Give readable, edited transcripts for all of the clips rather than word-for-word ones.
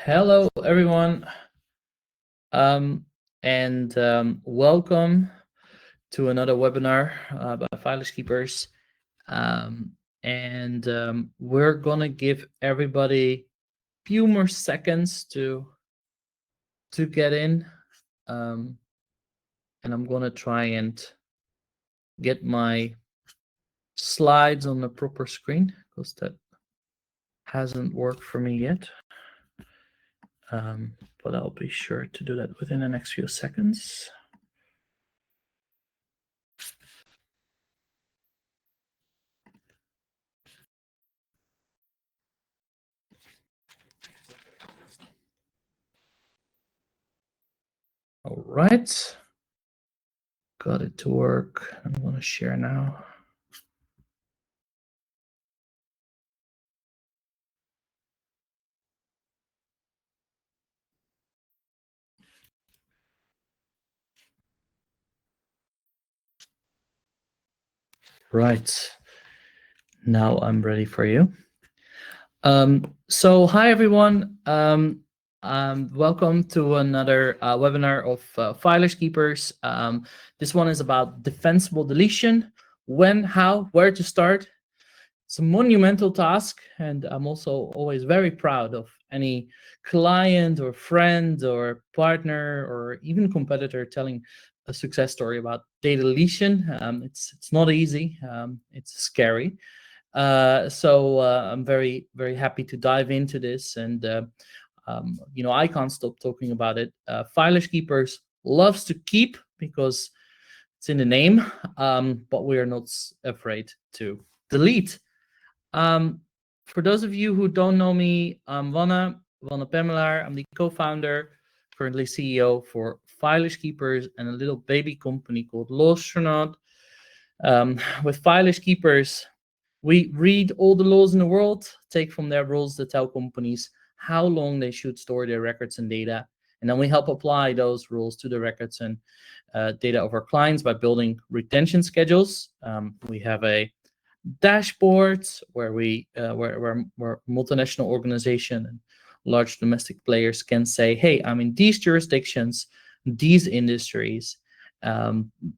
Hello, everyone, welcome to another webinar by filerskeepers. We're gonna give everybody a few more seconds to get in, and I'm gonna try and get my slides on the proper screen because that hasn't worked for me yet. But I'll be sure to do that within the next few seconds. All right, got it to work. I'm going to share now. Right, now I'm ready for you. So hi everyone. Welcome to another webinar of filerskeepers. This one is about defensible deletion. When, how, where to start. It's a monumental task, and I'm also always very proud of any client or friend or partner or even competitor telling a success story about data deletion. It's not easy. It's scary. So I'm very, very happy to dive into this. And, I can't stop talking about it. filerskeepers loves to keep because it's in the name, but we are not afraid to delete. For those of you who don't know me, I'm Wanne Pemelaar. I'm the co-founder, currently CEO for filerskeepers and a little baby company called Lawstronaut. With filerskeepers, we read all the laws in the world, take from their rules that tell companies how long they should store their records and data, and then we help apply those rules to the records and data of our clients by building retention schedules. We have a dashboard where where multinational organization and large domestic players can say, hey, I'm in these jurisdictions, these industries,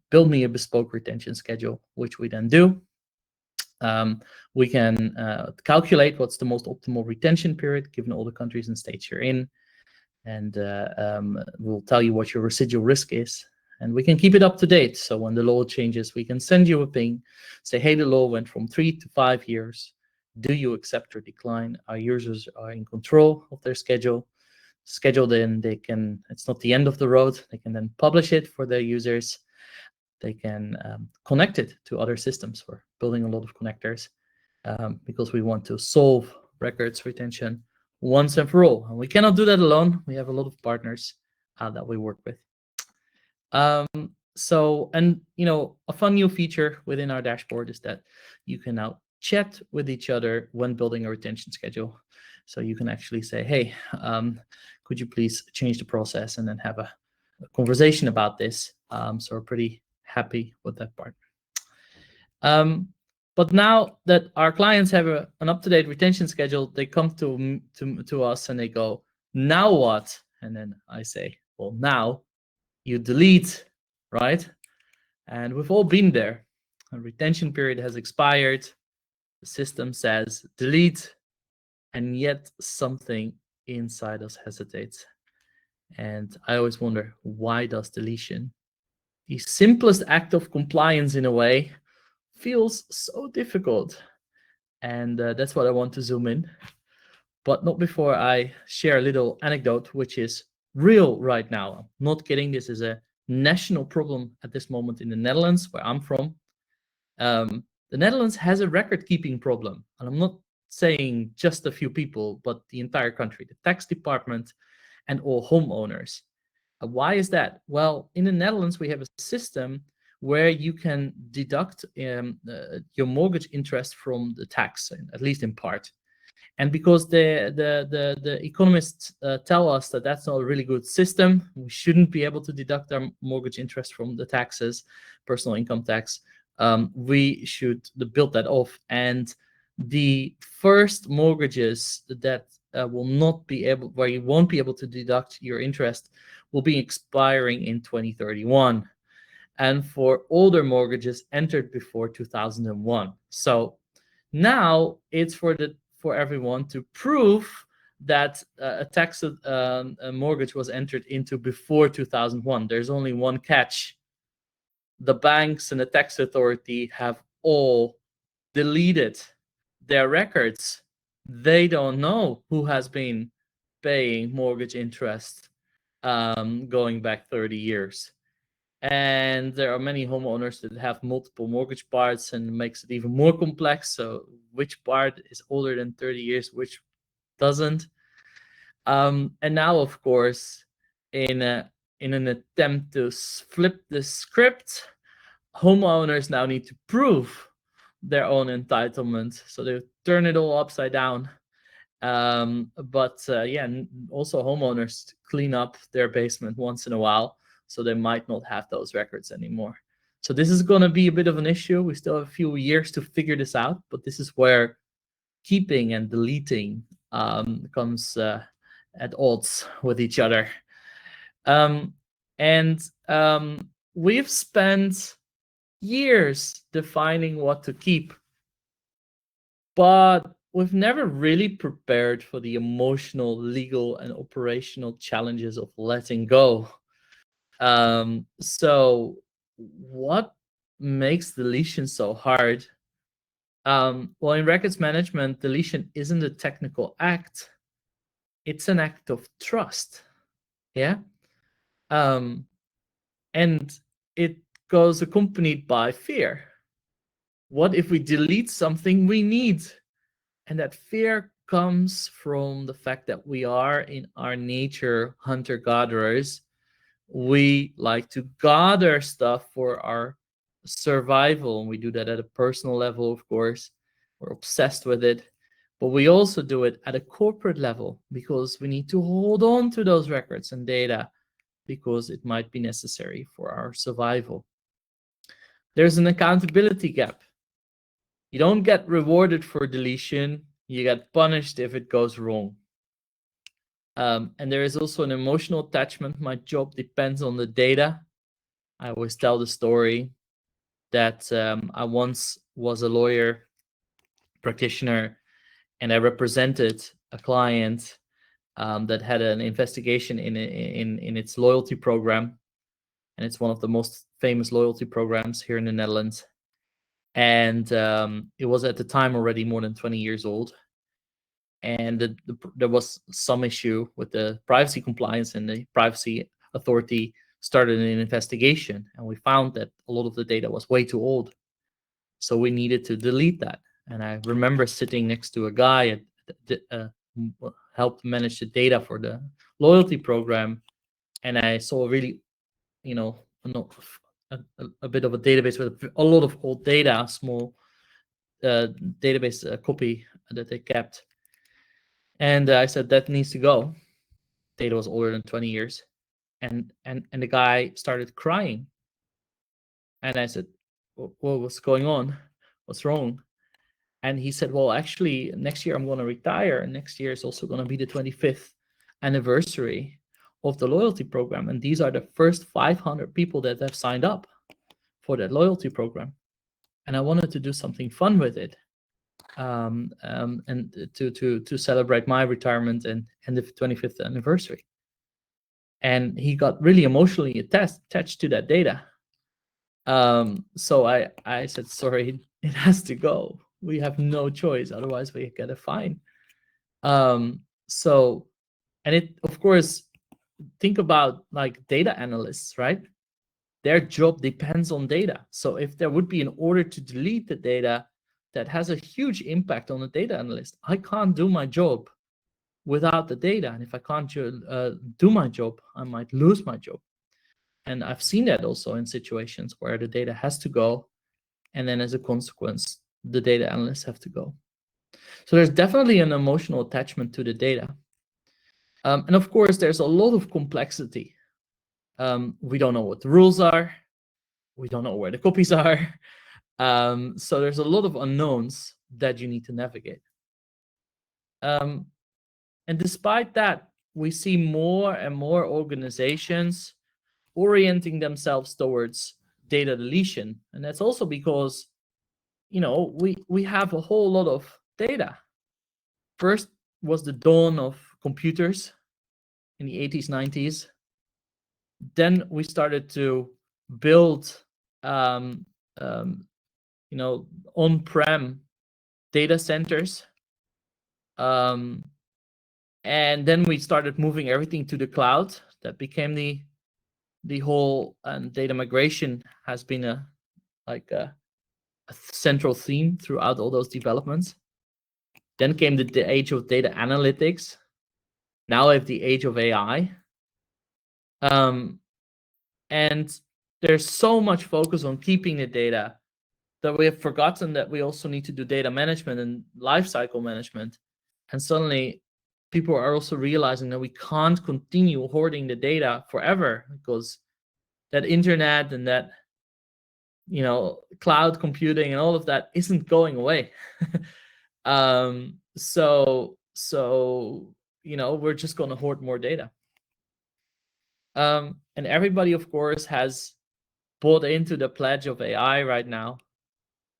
build me a bespoke retention schedule, which we then do. We can calculate what's the most optimal retention period given all the countries and states you're in, and we'll tell you what your residual risk is. And we can keep it up to date. So when the law changes, we can send you a ping, say, hey, the law went from 3 to 5 years. Do you accept or decline? Our users are in control of their schedule. Scheduled in, they can, it's not the end of the road. They can then publish it for their users. They can connect it to other systems. We're building a lot of connectors because we want to solve records retention once and for all. And we cannot do that alone. We have a lot of partners that we work with. A fun new feature within our dashboard is that you can now chat with each other when building a retention schedule. So you can actually say, hey, could you please change the process, and then have a conversation about this. So we're pretty happy with that part. But now that our clients have an up-to-date retention schedule, they come to us and they go, now what? And then I say, well, now you delete, right? And we've all been there. A retention period has expired. The system says delete, and yet something inside us hesitates. And I always wonder, why does deletion, the simplest act of compliance in a way, feels so difficult? And that's what I want to zoom in. But not before I share a little anecdote, which is real right now. I'm not kidding. This is a national problem at this moment in the Netherlands, where I'm from. The Netherlands has a record-keeping problem. And I'm not saying just a few people, but the entire country, the tax department and all homeowners. Why is that? Well, in the Netherlands, we have a system where you can deduct your mortgage interest from the tax, at least in part. And because the economists tell us that that's not a really good system, we shouldn't be able to deduct our mortgage interest from the taxes, personal income tax, we should build that off. And the first mortgages that will not be able, where you won't be able to deduct your interest, will be expiring in 2031, and for older mortgages entered before 2001. So now it's for everyone to prove that a mortgage was entered into before 2001. There's only one catch: the banks and the tax authority have all deleted their records. They don't know who has been paying mortgage interest going back 30 years. And there are many homeowners that have multiple mortgage parts, and it makes it even more complex. So which part is older than 30 years, which doesn't? And now, of course, in an attempt to flip the script, homeowners now need to prove their own entitlement. So they turn it all upside down. But also homeowners clean up their basement once in a while, so they might not have those records anymore. So this is going to be a bit of an issue. We still have a few years to figure this out, but this is where keeping and deleting comes at odds with each other. We've spent years defining what to keep, but we've never really prepared for the emotional, legal, and operational challenges of letting go. So what makes deletion so hard? Well, in records management, deletion isn't a technical act. It's an act of trust. Yeah. And it goes accompanied by fear. What if we delete something we need? And that fear comes from the fact that we are, in our nature, hunter-gatherers. We like to gather stuff for our survival, and we do that at a personal level, of course. We're obsessed with it. But we also do it at a corporate level because we need to hold on to those records and data because it might be necessary for our survival. There's an accountability gap. You don't get rewarded for deletion. You get punished if it goes wrong. And there is also an emotional attachment. My job depends on the data. I always tell the story that I once was a lawyer practitioner, and I represented a client that had an investigation in its loyalty program, and it's one of the most famous loyalty programs here in the Netherlands. And it was at the time already more than 20 years old. And there was some issue with the privacy compliance, and the privacy authority started an investigation, and we found that a lot of the data was way too old. So we needed to delete that. And I remember sitting next to a guy who helped manage the data for the loyalty program, and I saw really, a bit of a database with a lot of old data, small database copy that they kept. And I said, that needs to go. Data was older than 20 years. And the guy started crying. And I said, what's going on? What's wrong? And he said, well, actually, next year I'm going to retire. And next year is also going to be the 25th anniversary of the loyalty program. And these are the first 500 people that have signed up for that loyalty program. And I wanted to do something fun with it. And to celebrate my retirement and the 25th anniversary. And he got really emotionally attached to that data. So I said, sorry, it has to go. We have no choice, otherwise we get a fine. So, and it, of course, think about like data analysts, right? Their job depends on data. So if there would be an order to delete the data, that has a huge impact on the data analyst. I can't do my job without the data. And if I can't do my job, I might lose my job. And I've seen that also in situations where the data has to go. And then as a consequence, the data analysts have to go. So there's definitely an emotional attachment to the data. And of course, there's a lot of complexity. We don't know what the rules are. We don't know where the copies are. So there's a lot of unknowns that you need to navigate. And despite that, we see more and more organizations orienting themselves towards data deletion. And that's also because, we have a whole lot of data. First was the dawn of computers in the 80s, 90s. Then we started to build, um, um, on-prem data centers. And then we started moving everything to the cloud. That became the whole, and data migration has been a central theme throughout all those developments. Then came the age of data analytics. Now we have the age of AI. And there's so much focus on keeping the data that we have forgotten that we also need to do data management and lifecycle management. And suddenly people are also realizing that we can't continue hoarding the data forever, because that internet and that cloud computing and all of that isn't going away. So we're just going to hoard more data. And everybody, of course, has bought into the pledge of AI right now.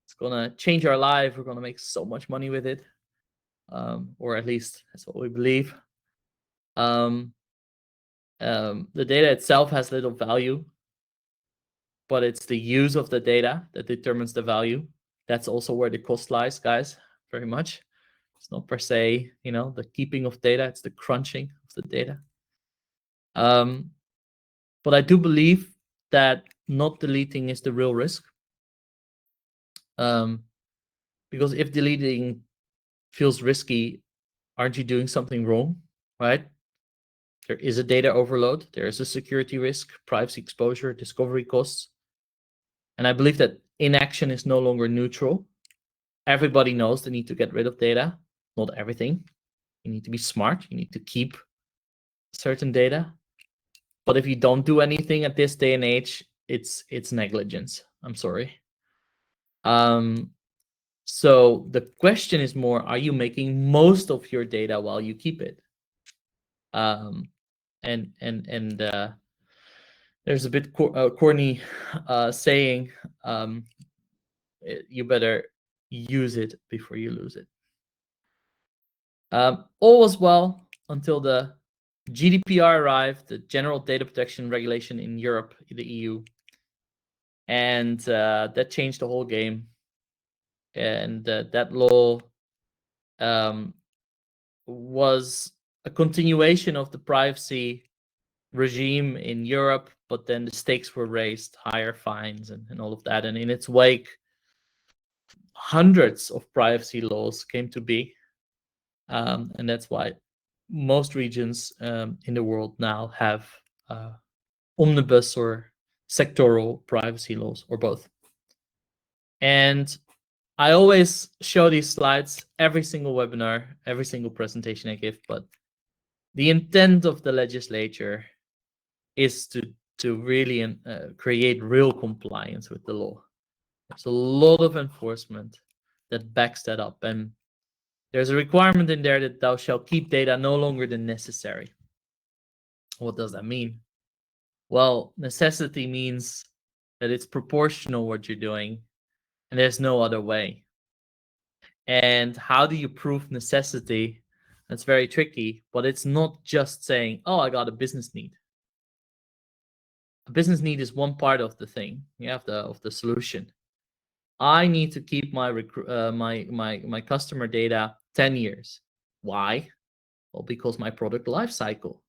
It's gonna change our life. We're gonna make so much money with it, or at least that's what we believe. The data itself has little value, but it's the use of the data that determines the value. That's also where the cost lies, guys, very much. It's not per se, the keeping of data, it's the crunching of the data. But I do believe that not deleting is the real risk. Because if deleting feels risky, aren't you doing something wrong, right? There is a data overload, there is a security risk, privacy exposure, discovery costs. And I believe that inaction is no longer neutral. Everybody knows they need to get rid of data, not everything. You need to be smart, you need to keep certain data. But if you don't do anything at this day and age, it's negligence. I'm sorry. So the question is more, are you making most of your data while you keep it? And there's a bit corny saying, you better use it before you lose it. All was well until the GDPR arrived, the General Data Protection Regulation in Europe, the EU, and that changed the whole game. And that law was a continuation of the privacy regime in Europe, but then the stakes were raised, higher fines and all of that. And in its wake, hundreds of privacy laws came to be. And that's why most regions in the world now have omnibus or sectoral privacy laws, or both. And I always show these slides every single webinar, every single presentation I give, but the intent of the legislature is to really create real compliance with the law. There's a lot of enforcement that backs that up, and there's a requirement in there that thou shalt keep data no longer than necessary. What does that mean? Well, necessity means that it's proportional what you're doing, and there's no other way. And how do you prove necessity? That's very tricky, but it's not just saying, oh, I got a business need. A business need is one part of the thing, of the solution. I need to keep my my customer data 10 years. Why? Well, because my product life cycle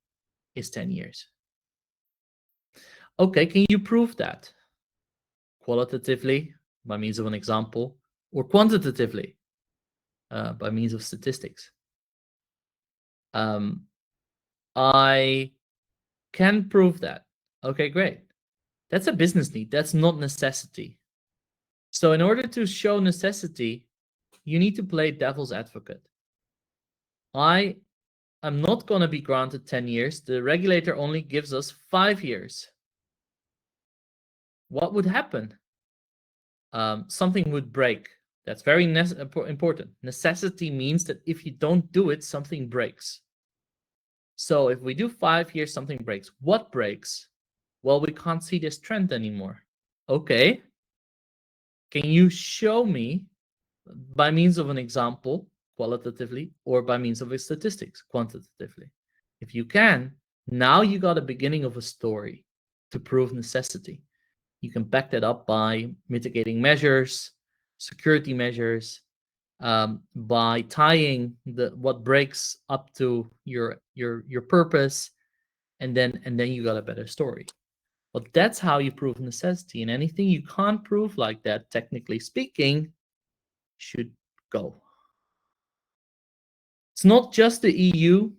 is 10 years. Okay, can you prove that? Qualitatively, by means of an example, or quantitatively, by means of statistics. I can prove that. Okay, great. That's a business need. That's not necessity. So in order to show necessity, you need to play devil's advocate. I am not going to be granted 10 years. The regulator only gives us 5 years. What would happen? Something would break. That's very important. Necessity means that if you don't do it, something breaks. So if we do 5 years, something breaks. What breaks? Well, we can't see this trend anymore. Okay. Can you show me by means of an example, qualitatively, or by means of a statistics, quantitatively? If you can, now you got a beginning of a story to prove necessity. You can back that up by mitigating measures, security measures, by tying what breaks up to your purpose, and then you got a better story. But that's how you prove necessity. And anything you can't prove like that, technically speaking, should go. It's not just the EU.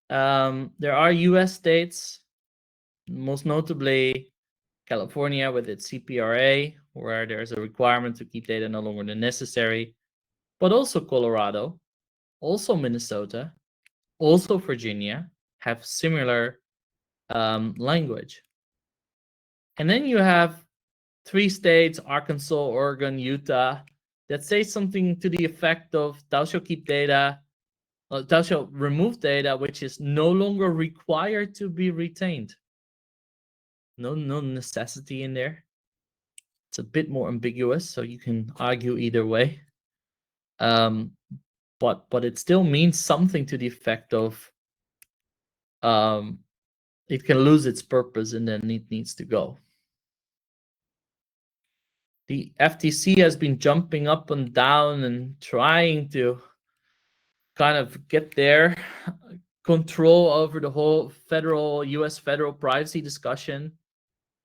There are US states, most notably California with its CPRA, where there's a requirement to keep data no longer than necessary, but also Colorado, also Minnesota, also Virginia have similar language. And then you have 3 states, Arkansas, Oregon, Utah, that say something to the effect of thou shalt keep data, thou shalt remove data which is no longer required to be retained. No necessity in there. It's a bit more ambiguous, so you can argue either way. But it still means something to the effect of it can lose its purpose and then it needs to go. The FTC has been jumping up and down and trying to kind of get their control over the whole US federal privacy discussion.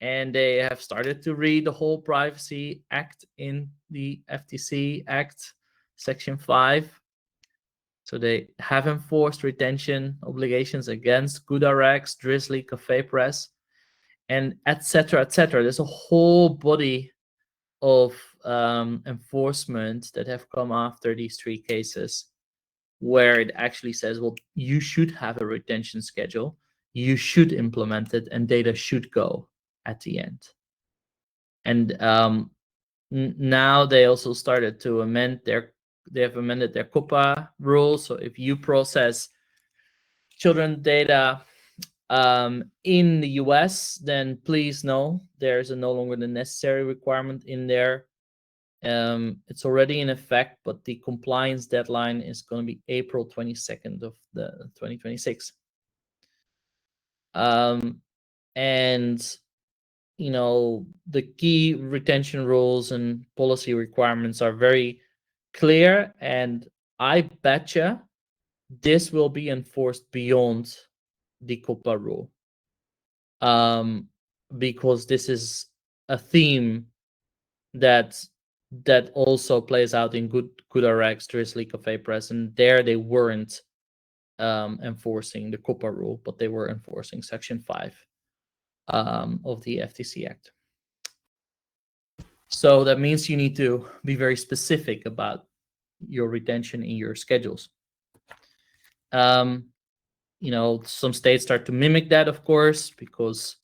And they have started to read the whole Privacy Act in the FTC Act, Section 5. So they have enforced retention obligations against GoodRx, Drizzly, Cafe Press, and etc., etc. There's a whole body of enforcement that have come after these 3 cases, where it actually says, well, you should have a retention schedule, you should implement it, and data should go at the end. And now they also started to amend they have amended their COPPA rules. So if you process children data in the US, then please know there's a no longer the necessary requirement in there. It's already in effect, but the compliance deadline is going to be April 22nd of the 2026. And you know, the key retention rules and policy requirements are very clear, and I betcha this will be enforced beyond the COPPA rule, because this is a theme that also plays out in GoodRx, Drizzly, Cafe Press, and there they weren't enforcing the COPPA rule, but they were enforcing Section 5 of the FTC Act. So that means you need to be very specific about your retention in your schedules. You know, some states start to mimic that, of course, because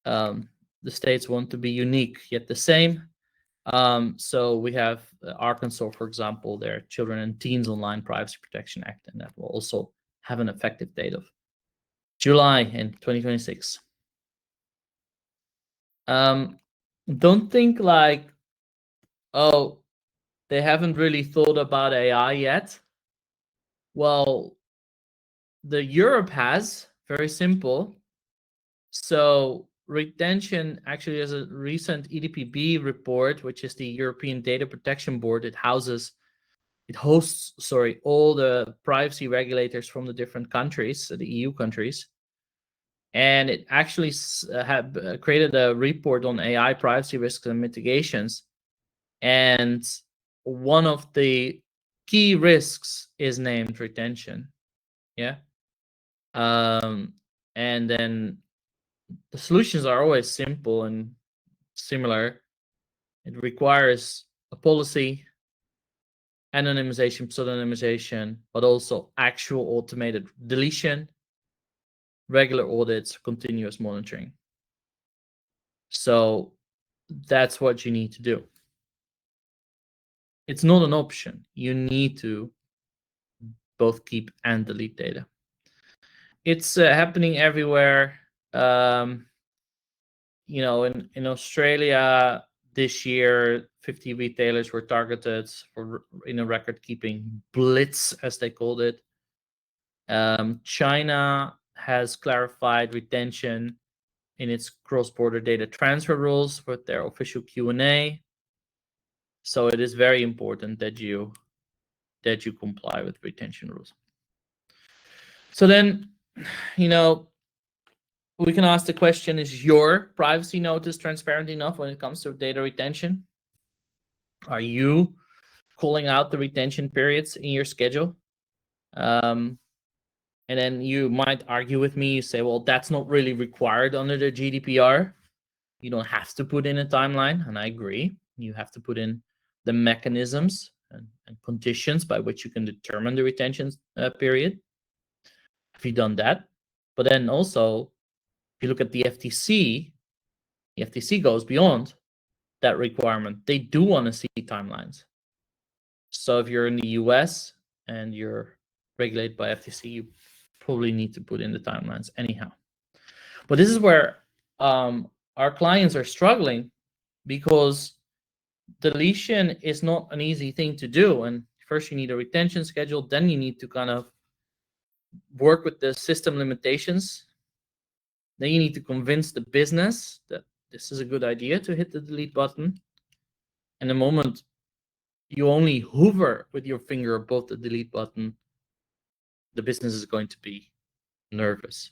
the states want to be unique yet the same. So we have Arkansas, for example, their Children and Teens Online Privacy Protection Act, and that will also have an effective date of July in 2026. Don't think like, oh, they haven't really thought about AI yet. Well, the Europe has, very simple. So retention, actually, there's a recent EDPB report, which is the European Data Protection Board. It hosts all the privacy regulators from the different countries, the EU countries. And it actually created a report on AI privacy risks and mitigations. And one of the key risks is named retention. Yeah. And then the solutions are always simple and similar. It requires a policy, anonymization, pseudonymization, but also actual automated deletion, regular audits, continuous monitoring. So that's what you need to do. It's not an option. You need to both keep and delete data. it's happening everywhere. In Australia this year, 50 retailers were targeted for in a record-keeping blitz, as they called it. China has clarified retention in its cross-border data transfer rules with their official Q&A. So it is very important that you comply with retention rules. So then, we can ask the question, is your privacy notice transparent enough when it comes to data retention? Are you calling out the retention periods in your schedule? And then you might argue with me, you say, well, that's not really required under the GDPR. You don't have to put in a timeline, and I agree. You have to put in the mechanisms and conditions by which you can determine the retention period. Have you done that? But then also, if you look at the FTC goes beyond that requirement. They do want to see timelines. So if you're in the US and you're regulated by FTC, you probably need to put in the timelines anyhow. But this is where our clients are struggling, because deletion is not an easy thing to do. And first you need a retention schedule, then you need to kind of work with the system limitations. Then you need to convince the business that this is a good idea to hit the delete button. And the moment you only hover with your finger above the delete button, the business is going to be nervous.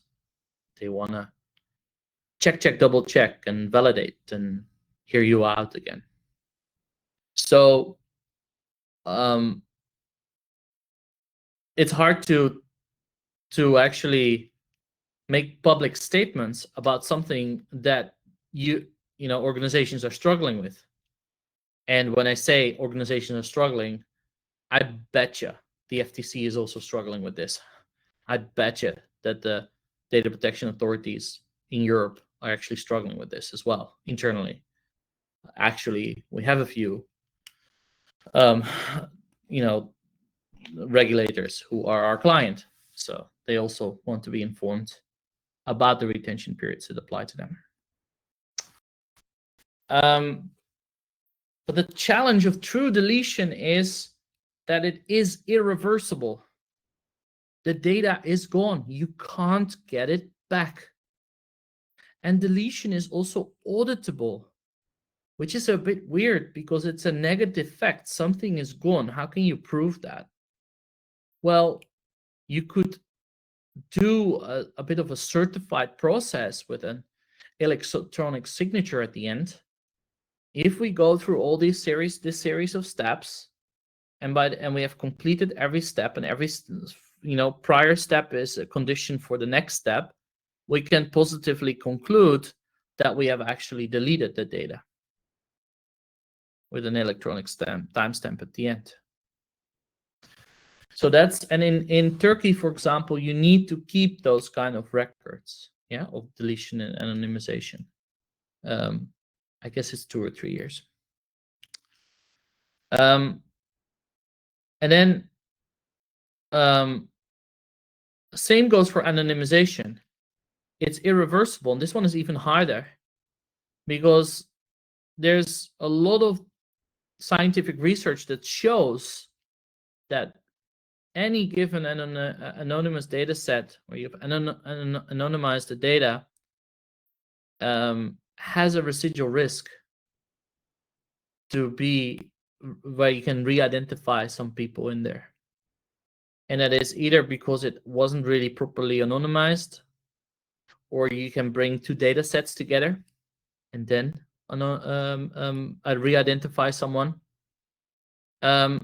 They want to check, double check, and validate and hear you out again. So it's hard to actually make public statements about something that organizations are struggling with. And when I say organizations are struggling, I betcha the FTC is also struggling with this. I betcha that the data protection authorities in Europe are actually struggling with this as well internally. Actually, we have a few regulators who are our client, so they also want to be informed about the retention periods that apply to them. But the challenge of true deletion is that it is irreversible. The data is gone. You can't get it back. And deletion is also auditable, which is a bit weird because it's a negative fact. Something is gone. How can you prove that? Well, you could do a bit of a certified process with an electronic signature at the end. If we go through all this series of steps, and we have completed every step, and every prior step is a condition for the next step, we can positively conclude that we have actually deleted the data with an electronic timestamp at the end. So that's, and in Turkey, for example, you need to keep those kind of records, of deletion and anonymization. I guess it's 2 or 3 years. And then same goes for anonymization. It's irreversible, and this one is even harder because there's a lot of scientific research that shows that any given anonymous data set where you've anonymized the data has a residual risk to be where you can re-identify some people in there. And that is either because it wasn't really properly anonymized, or you can bring 2 data sets together and then re-identify someone. The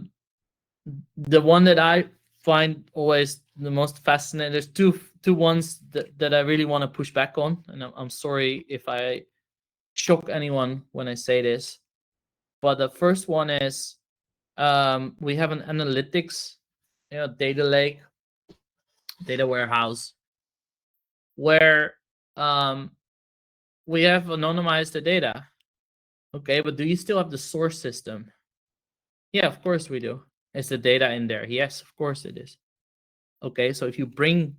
one that I find always the most fascinating, there's two ones that I really want to push back on, and I'm sorry if I shock anyone when I say this, but the first one is we have an analytics data lake, data warehouse, where we have anonymized the data. Okay, but do you still have the source system? Yeah, of course we do. Is the data in there? Yes, of course it is. Okay, so if you bring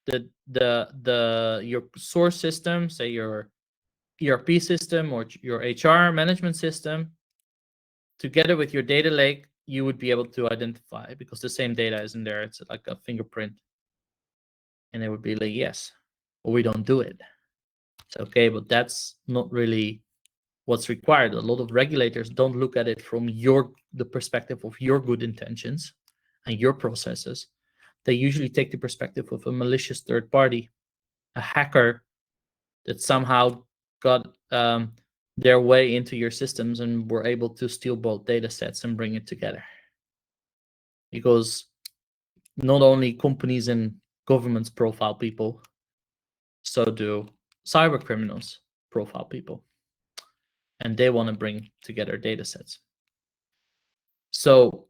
your source system, say your ERP system or your HR management system, together with your data lake, you would be able to identify, because the same data is in there. It's like a fingerprint, and it would be like, yes, or we don't do it. It's okay, but that's not really what's required. A lot of regulators don't look at it from the perspective of your good intentions and your processes. They usually take the perspective of a malicious third party, a hacker that somehow got their way into your systems and were able to steal both data sets and bring it together. Because not only companies and governments profile people, so do cyber criminals profile people. And they want to bring together data sets. So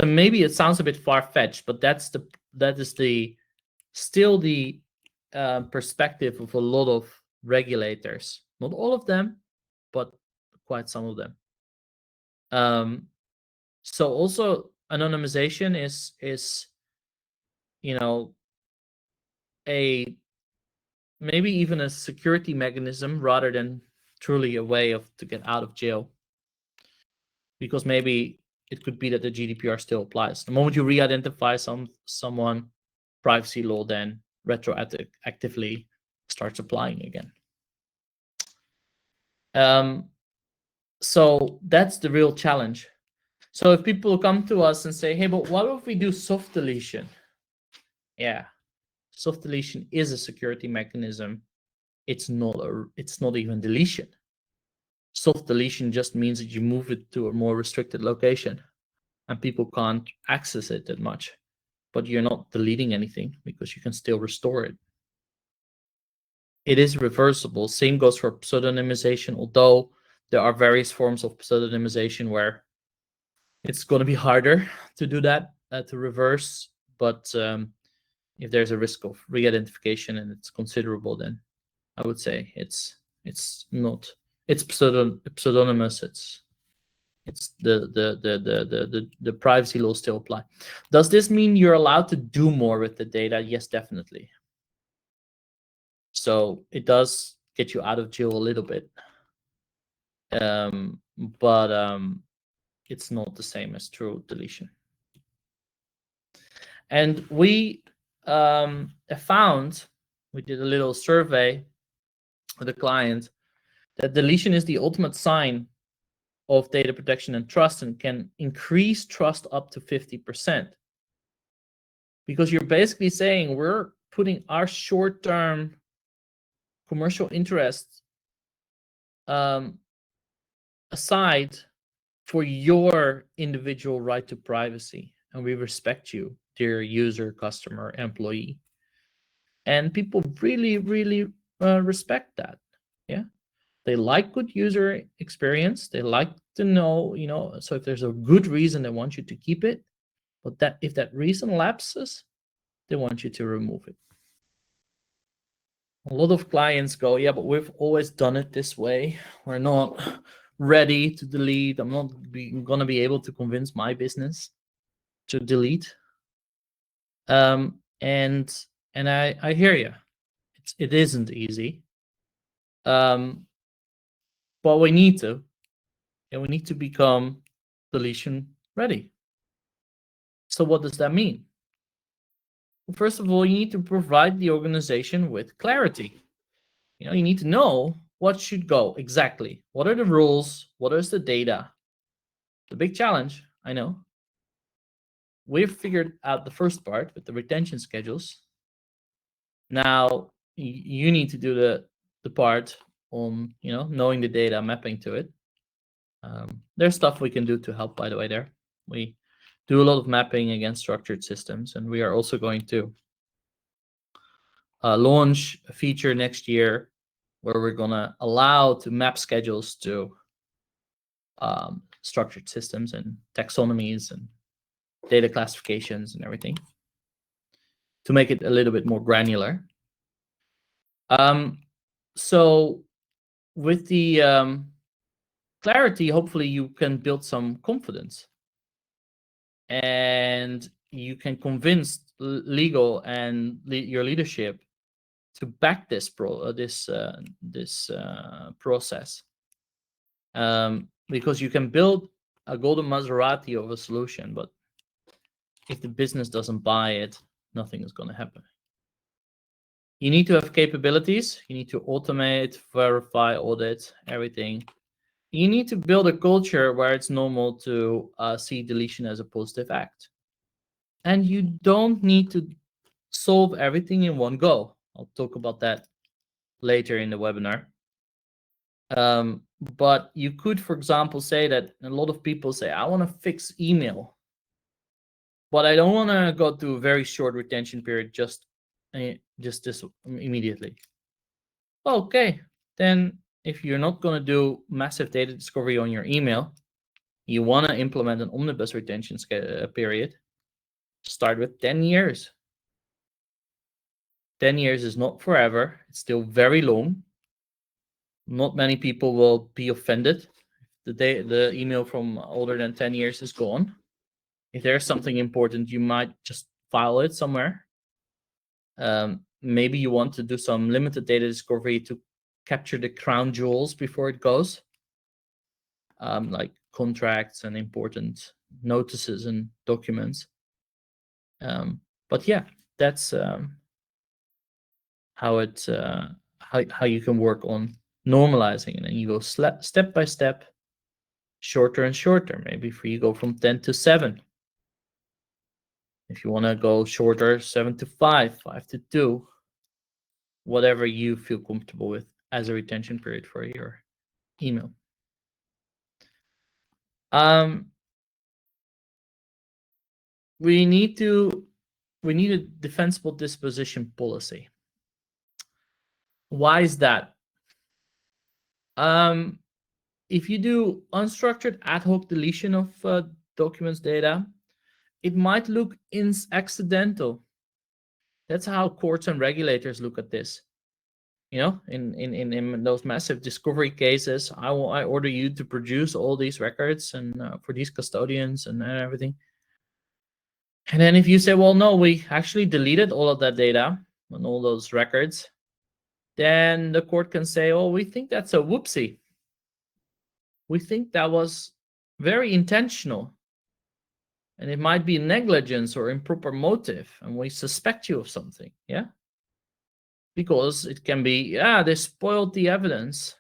maybe it sounds a bit far-fetched, but that is still the perspective of a lot of regulators. Not all of them, but quite some of them. So also anonymization is a maybe even a security mechanism rather than truly a way to get out of jail. Because maybe it could be that the GDPR still applies. The moment you re-identify someone, privacy law then retroactively starts applying again. So that's the real challenge. So if people come to us and say, hey, but what if we do soft deletion? Yeah, soft deletion is a security mechanism. It's not even deletion. Soft deletion just means that you move it to a more restricted location and people can't access it that much. But you're not deleting anything because you can still restore it. It is reversible. Same goes for pseudonymization, although there are various forms of pseudonymization where it's going to be harder to do that, to reverse. But if there's a risk of re-identification and it's considerable, then I would say it's pseudonymous. It's the privacy laws still apply. Does this mean you're allowed to do more with the data? Yes, definitely. So it does get you out of jail a little bit, but it's not the same as true deletion. And we found, we did a little survey with a client, that deletion is the ultimate sign of data protection and trust and can increase trust up to 50%. Because you're basically saying we're putting our short-term commercial interests aside for your individual right to privacy. And we respect you, dear user, customer, employee. And people really, really respect that. Yeah. They like good user experience. They like to know, so if there's a good reason, they want you to keep it. But that if that reason lapses, they want you to remove it. A lot of clients go, yeah, but we've always done it this way. We're not ready to delete. I'm not going to be able to convince my business to delete. And I hear you. It isn't easy. But we need to. And we need to become deletion ready. So what does that mean? Well, first of all, you need to provide the organization with clarity. You need to know what should go exactly. What are the rules? What is the data? The big challenge, I know. We've figured out the first part with the retention schedules. Now you need to do the part on knowing the data, mapping to it. There's stuff we can do to help, by the way. There we do a lot of mapping against structured systems, and we are also going to launch a feature next year where we're gonna allow to map schedules to structured systems and taxonomies and data classifications and everything to make it a little bit more granular. So with the clarity, hopefully you can build some confidence and you can convince legal and your leadership to back this process, because you can build a golden Maserati of a solution, but if the business doesn't buy it, nothing is going to happen. You need to have capabilities. You need to automate, verify, audit, everything. You need to build a culture where it's normal to see deletion as a positive act. And you don't need to solve everything in one go. I'll talk about that later in the webinar. But you could, for example, say that a lot of people say, I want to fix email, but I don't want to go through a very short retention period just this immediately. Okay, then if you're not going to do massive data discovery on your email, you want to implement an omnibus retention period, start with 10 years. 10 years is not forever. It's still very long. Not many people will be offended if the email from older than 10 years is gone. If there's something important, you might just file it somewhere. Maybe you want to do some limited data discovery to capture the crown jewels before it goes, like contracts and important notices and documents. But yeah, that's how you can work on normalizing, and then you go step by step, shorter and shorter. Maybe you go from 10 to 7. If you want to go shorter, 7 to 5, 5 to 2, whatever you feel comfortable with as a retention period for your email. We need a defensible disposition policy. Why is that? If you do unstructured ad hoc deletion of documents data, it might look accidental. That's how courts and regulators look at this. You know, in those massive discovery cases, I order you to produce all these records and for these custodians and everything. And then if you say, well, no, we actually deleted all of that data and all those records, then the court can say, oh, we think that's a whoopsie. We think that was very intentional. And it might be negligence or improper motive, and we suspect you of something, yeah? Because it can be, yeah, they spoiled the evidence.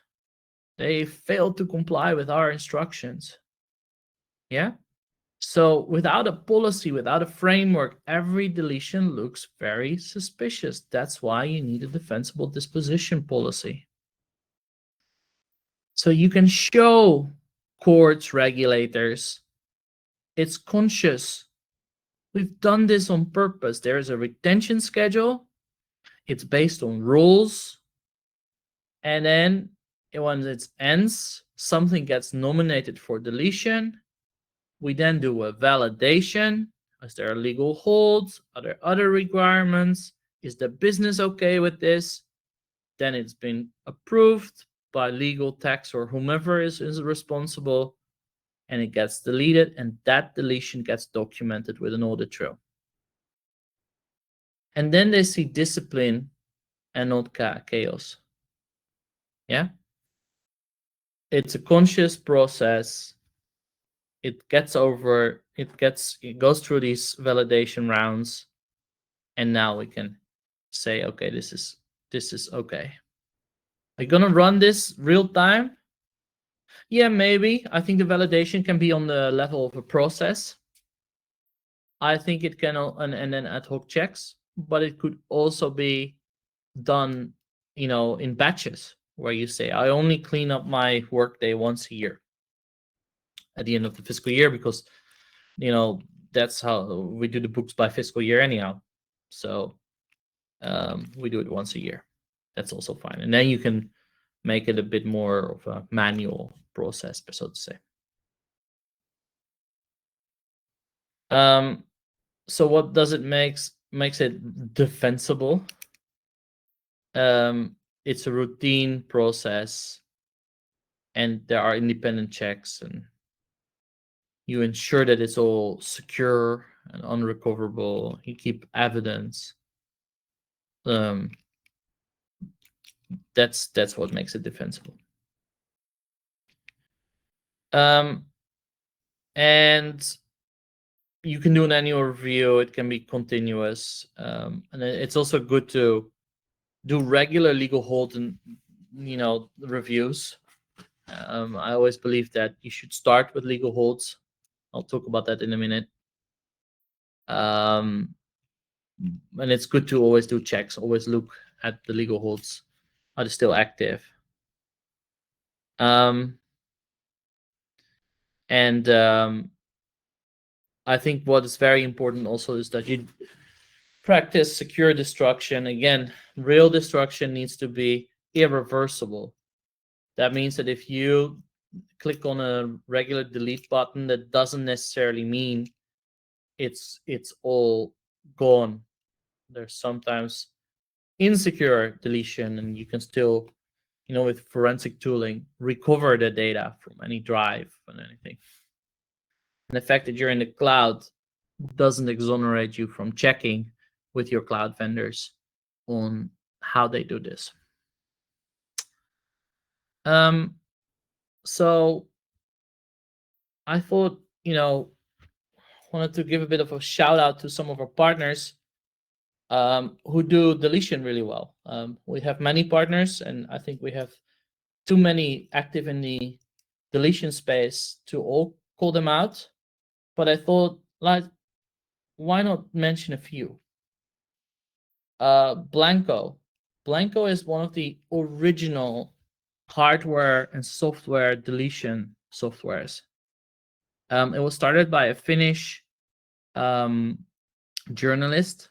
They failed to comply with our instructions, yeah? So without a policy, without a framework, every deletion looks very suspicious. That's why you need a defensible disposition policy. So you can show courts, regulators, it's conscious. We've done this on purpose. There is a retention schedule. It's based on rules. And then when it ends, something gets nominated for deletion. We then do a validation. Is there legal holds? Are there other requirements? Is the business okay with this? Then it's been approved by legal, tax, or whomever is responsible, and it gets deleted, and that deletion gets documented with an audit trail. And then they see discipline and not chaos. Yeah? It's a conscious process. It goes through these validation rounds, and now we can say, okay, this is okay. Are you gonna run this real time? Yeah, maybe. I think the validation can be on the level of a process. I think it can, and then ad hoc checks, but it could also be done, in batches, where you say, I only clean up my workday once a year at the end of the fiscal year, because that's how we do the books by fiscal year anyhow. So we do it once a year. That's also fine. And then you can make it a bit more of a manual process, so to say. So what does it makes it defensible? It's a routine process, and there are independent checks, and you ensure that it's all secure and unrecoverable. You keep evidence. Um, that's what makes it defensible. Um, and you can do an annual review. It can be continuous, and it's also good to do regular legal hold and reviews. I always believe that you should start with legal holds. I'll talk about that in a minute. Um, and it's good to always do checks. Always look at the legal holds. Are they still active? Um, and I think what is very important also is that you practice secure destruction. Again, real destruction needs to be irreversible. That means that if you click on a regular delete button, that doesn't necessarily mean it's all gone. There's sometimes insecure deletion, and you can still, with forensic tooling, recover the data from any drive and anything. And the fact that you're in the cloud doesn't exonerate you from checking with your cloud vendors on how they do this. So I thought, wanted to give a bit of a shout out to some of our partners who do deletion really well. We have many partners, and I think we have too many active in the deletion space to all call them out. But I thought, like, why not mention a few? Blanco. Blanco is one of the original hardware and software deletion softwares. It was started by a Finnish journalist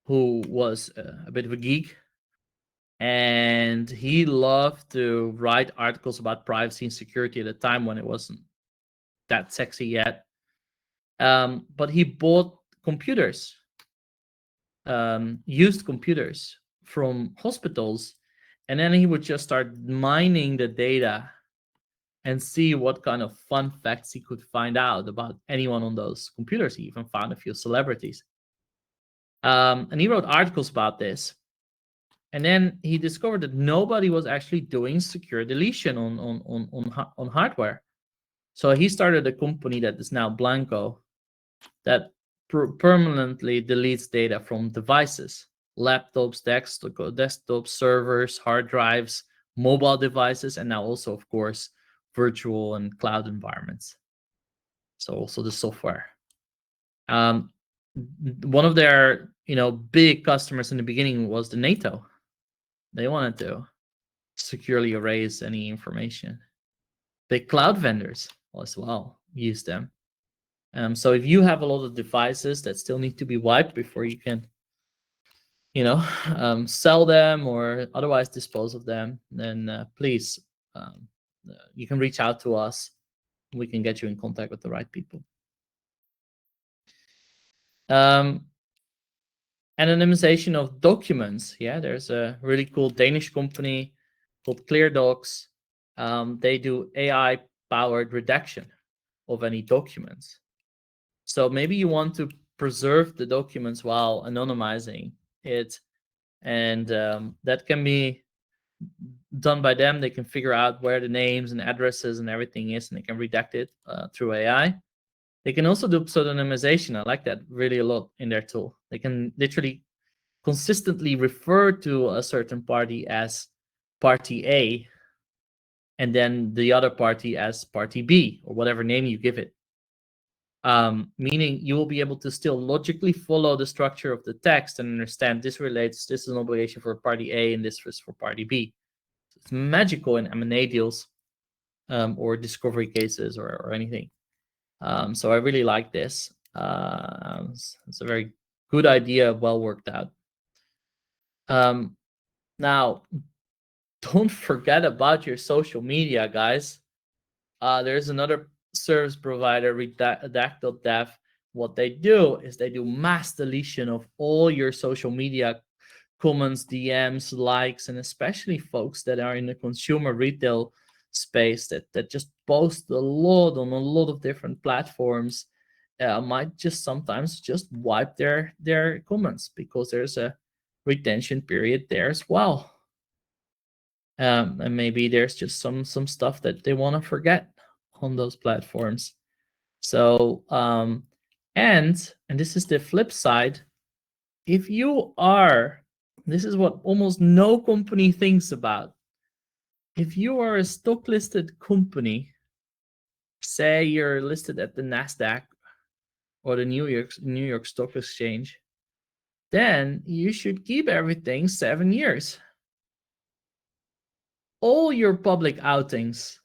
who was a bit of a geek, and he loved to write articles about privacy and security at a time when it wasn't that sexy yet. But he bought computers, used computers from hospitals, and then he would just start mining the data and see what kind of fun facts he could find out about anyone on those computers. He even found a few celebrities. And he wrote articles about this. And then he discovered that nobody was actually doing secure deletion on hardware. So he started a company that is now Blanco, that permanently deletes data from devices, laptops, desktop servers, hard drives, mobile devices, and now also, of course, virtual and cloud environments. So also the software. One of their big customers in the beginning was the NATO. They wanted to securely erase any information. Big cloud vendors as well use them. So if you have a lot of devices that still need to be wiped before you can, sell them or otherwise dispose of them, then please, you can reach out to us. We can get you in contact with the right people. Anonymization of documents. Yeah, there's a really cool Danish company called ClearDocs. They do AI-powered redaction of any documents. So maybe you want to preserve the documents while anonymizing it, and that can be done by them. They can figure out where the names and addresses and everything is, and they can redact it through AI. They can also do pseudonymization. I like that really a lot in their tool. They can literally consistently refer to a certain party as party A, and then the other party as party B, or whatever name you give it. Meaning you will be able to still logically follow the structure of the text and understand this is an obligation for party A and this is for party B. So it's magical in M&A deals or discovery cases or anything. So I really like this. It's a very good idea, well worked out. Now, don't forget about your social media, guys. There's another service provider, Redact.dev. What they do is they do mass deletion of all your social media comments, DMs, likes, and especially folks that are in the consumer retail space that just post a lot on a lot of different platforms. might just sometimes just wipe their comments because there's a retention period there as well. And maybe there's just some stuff that they want to forget on those platforms. So and this is the flip side. If you are, this is what almost no company thinks about. If you are a stock listed company, say you're listed at the Nasdaq or the New York Stock Exchange, then you should keep everything 7 years. All your public outings,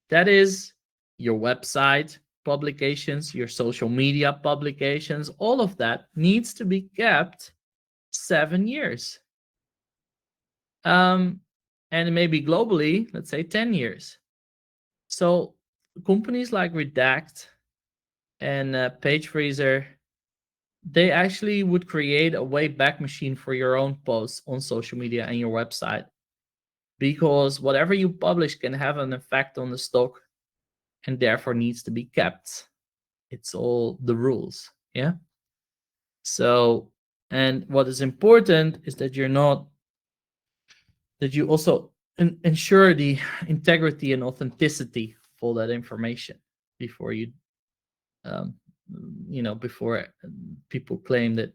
that is your website publications, your social media publications, all of that needs to be kept 7 years. And maybe globally, let's say 10 years. So companies like Redact and Page Freezer, they actually would create a way back machine for your own posts on social media and your website, because whatever you publish can have an effect on the stock and therefore needs to be kept. It's all the rules. Yeah. So, and what is important is that you also ensure the integrity and authenticity of all that information before you before people claim that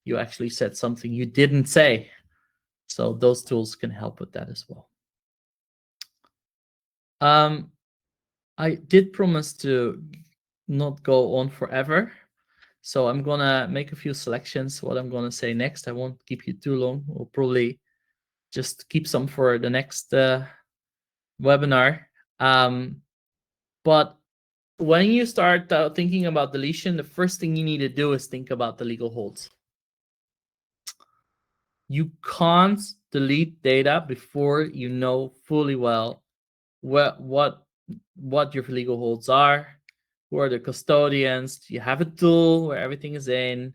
you actually said something you didn't say. So those tools can help with that as well. I did promise to not go on forever, so I'm gonna make a few selections what I'm gonna say next. I won't keep you too long. We'll probably just keep some for the next webinar. But when you start thinking about deletion, the first thing you need to do is think about the legal holds. You can't delete data before you know fully well what your legal holds are, who are the custodians. Do you have a tool where everything is in?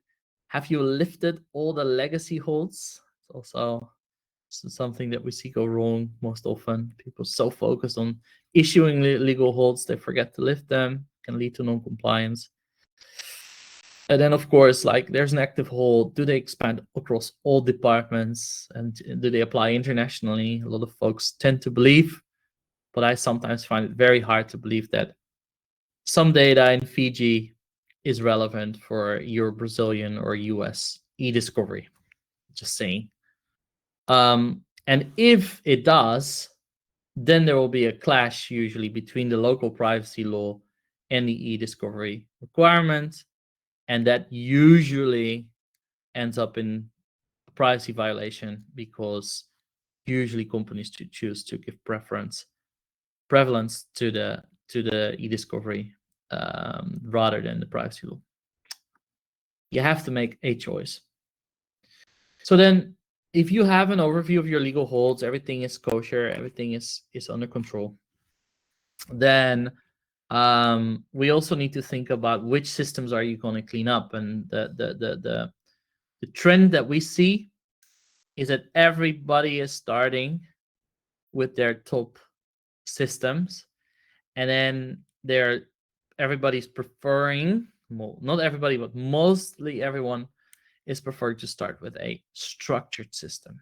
Have you lifted all the legacy holds? It's also something that we see go wrong most often. People are so focused on issuing legal holds, they forget to lift them, can lead to non-compliance. And then, of course, like there's an active hold. Do they expand across all departments? And do they apply internationally? A lot of folks tend to believe, but I sometimes find it very hard to believe that some data in Fiji is relevant for your Brazilian or US e-discovery. Just saying. And if it does, then there will be a clash usually between the local privacy law and the e-discovery requirement. And that usually ends up in a privacy violation, because usually companies choose to give prevalence to the e-discovery rather than the privacy law. You have to make a choice. So then, if you have an overview of your legal holds, everything is kosher, everything is under control, then we also need to think about which systems are you going to clean up. And the trend that we see is that everybody is starting with their top systems, and then everybody's preferring, well, not everybody, but mostly everyone is preferred to start with a structured system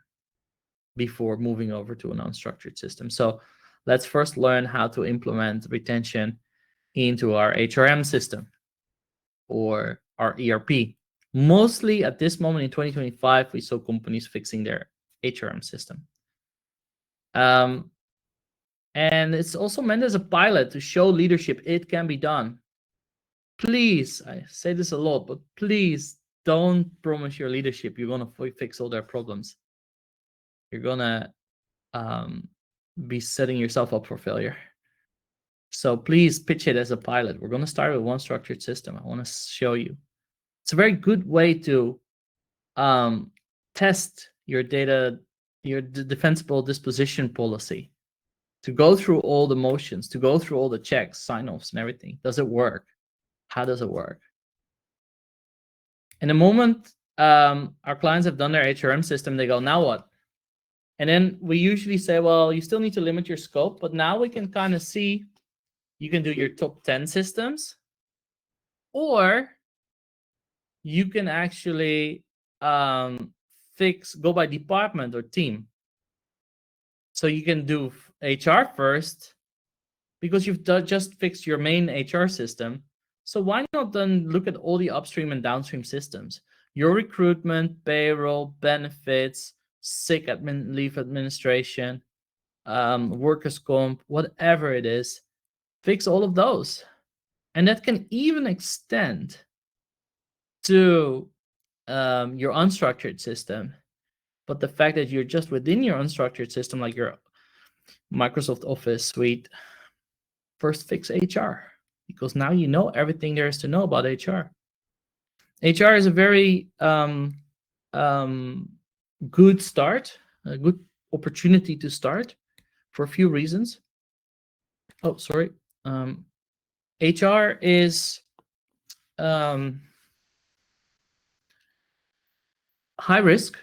before moving over to an unstructured system. So let's first learn how to implement retention into our HRM system or our ERP. Mostly at this moment in 2025, we saw companies fixing their HRM system. And it's also meant as a pilot to show leadership. It can be done. Please, I say this a lot, but please don't promise your leadership you're going to fix all their problems. You're going to be setting yourself up for failure. So please pitch it as a pilot. We're going to start with one structured system. I want to show you. It's a very good way to test your data, your defensible disposition policy, to go through all the motions, to go through all the checks, sign-offs, and everything. Does it work? How does it work? In the moment our clients have done their HRM system, they go, now what? And then we usually say, well, you still need to limit your scope, but now we can kind of see you can do your top 10 systems, or you can actually go by department or team. So you can do HR first, because you've just fixed your main HR system. So why not then look at all the upstream and downstream systems? Your recruitment, payroll, benefits, sick leave administration, workers' comp, whatever it is, fix all of those. And that can even extend to your unstructured system. But the fact that you're just within your unstructured system, like your Microsoft Office suite, first fix HR, because now you know everything there is to know about HR. HR is a very good start, a good opportunity to start for a few reasons. Oh, sorry. HR is high risk,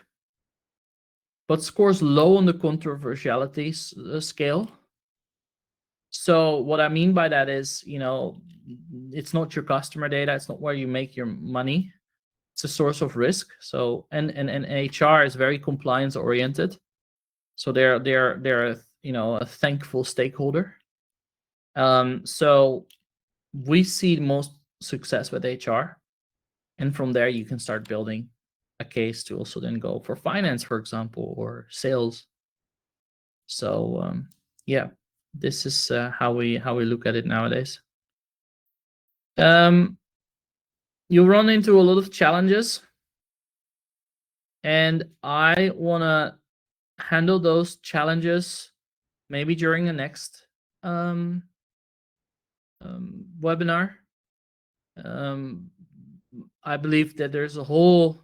but scores low on the controversiality scale. So what I mean by that is, it's not your customer data. It's not where you make your money. It's a source of risk. So and HR is very compliance oriented. So they're a thankful stakeholder. So we see most success with HR, and from there you can start building a case to also then go for finance, for example, or sales. So yeah, this is how we look at it nowadays. You run into a lot of challenges, and I want to handle those challenges maybe during the next webinar. I believe that there's a whole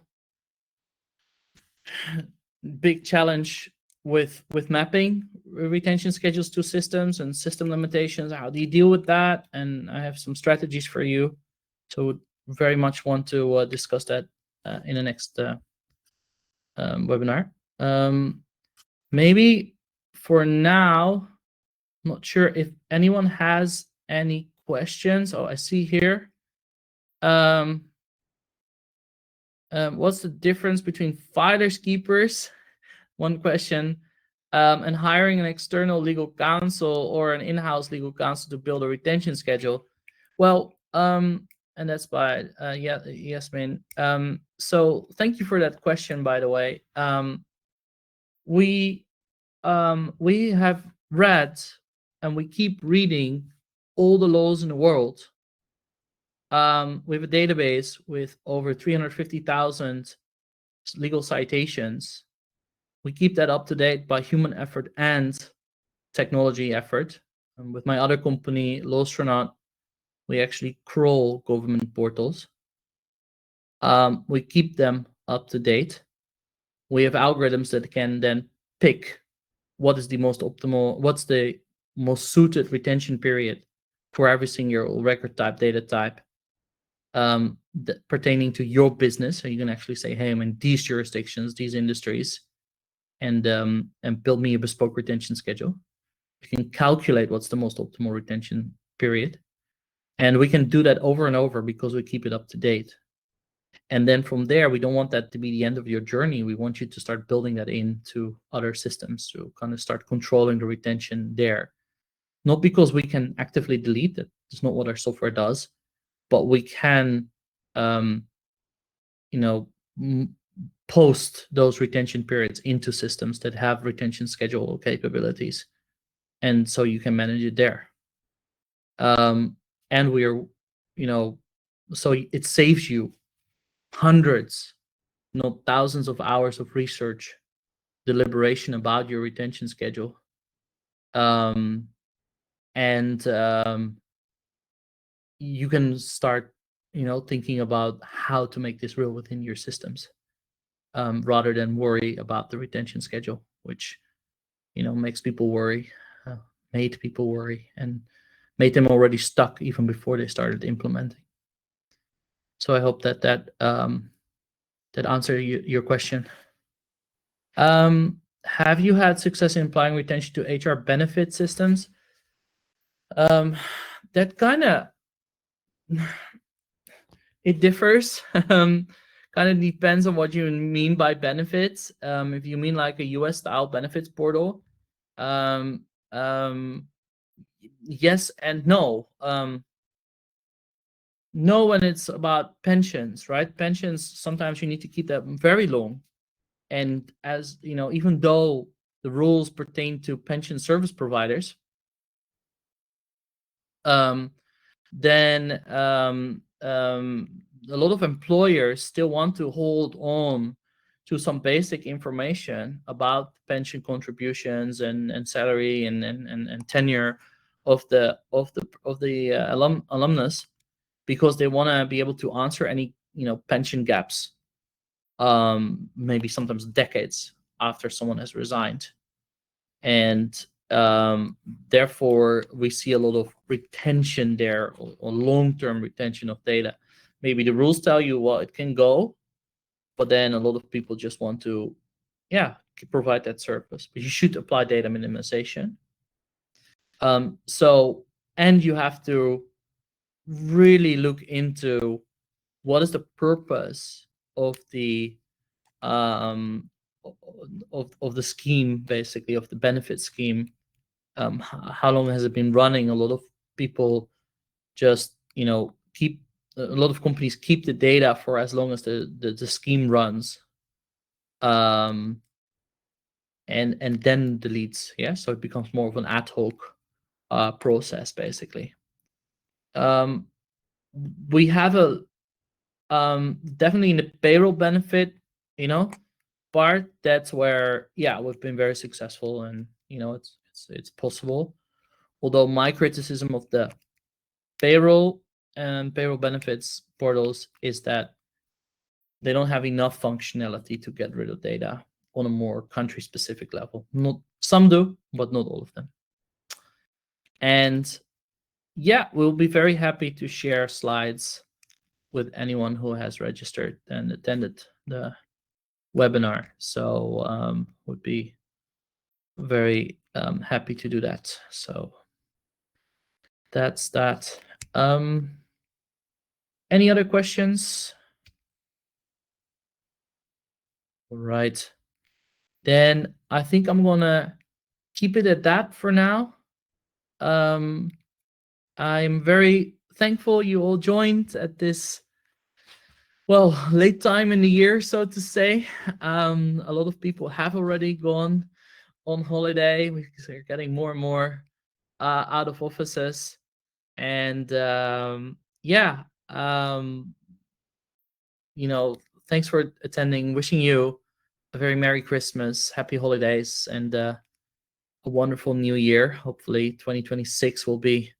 big challenge with mapping retention schedules to systems and system limitations. How do you deal with that? And I have some strategies for you. So very much want to discuss that in the next webinar. Maybe for now, I'm not sure if anyone has any questions. Oh, I see here. What's the difference between filerskeepers? One question. And hiring an external legal counsel or an in-house legal counsel to build a retention schedule? Well, and that's by Yasmin. So thank you for that question, by the way. We have read and we keep reading all the laws in the world. We have a database with over 350,000 legal citations. We keep that up to date by human effort and technology effort. With my other company, Lawstronaut, we actually crawl government portals. We keep them up to date. We have algorithms that can then pick what is the most optimal, what's the most suited retention period for every single record type, data type, pertaining to your business. So you can actually say, hey, I'm in these jurisdictions, these industries, and build me a bespoke retention schedule. We can calculate what's the most optimal retention period. And we can do that over and over because we keep it up to date. And then from there, we don't want that to be the end of your journey. We want you to start building that into other systems to kind of start controlling the retention there. Not because we can actively delete it. It's not what our software does. But we can, post those retention periods into systems that have retention schedule capabilities. And so you can manage it there. And we're, so it saves you hundreds, not thousands of hours of research, deliberation about your retention schedule. You can start, thinking about how to make this real within your systems, rather than worry about the retention schedule, which, makes people worry, made people worry, and made them already stuck even before they started implementing. So I hope that answered your question. Have you had success in applying retention to HR benefit systems? That kind of It differs. Kind of depends on what you mean by benefits. If you mean like a US style benefits portal, um, um, yes and no. No, when it's about pensions, right? Pensions, sometimes you need to keep them very long. And as you know, even though the rules pertain to pension service providers, um, then a lot of employers still want to hold on to some basic information about pension contributions and salary and tenure of the alumnus, because they want to be able to answer any pension gaps, maybe sometimes decades after someone has resigned. And therefore we see a lot of retention there, or long-term retention of data. Maybe the rules tell you, well, it can go, but then a lot of people just want to, yeah, provide that service. But you should apply data minimization. So, and you have to really look into what is the purpose of the um, of the scheme, basically, of the benefit scheme. How long has it been running? A lot of people just keep, a lot of companies keep the data for as long as the scheme runs, and then deletes. Yeah, so it becomes more of an ad hoc process, basically. We have a definitely in the payroll benefit, part, that's where, yeah, we've been very successful, and it's possible. Although my criticism of the payroll and payroll benefits portals is that they don't have enough functionality to get rid of data on a more country specific level. Not some do, but not all of them. And yeah, we'll be very happy to share slides with anyone who has registered and attended the webinar. So would be very happy to do that. So that's that. Any other questions? All right. Then I think I'm gonna keep it at that for now. I'm very thankful you all joined at this, well, late time in the year, so to say. A lot of people have already gone on holiday. We're getting more and more out of offices, and yeah, thanks for attending. Wishing you a very Merry Christmas, Happy Holidays, and a wonderful New Year. Hopefully, 2026 will be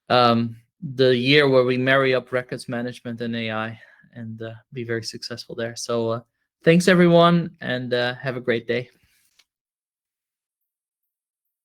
the year where we marry up records management and AI, and be very successful there. So thanks, everyone, and have a great day.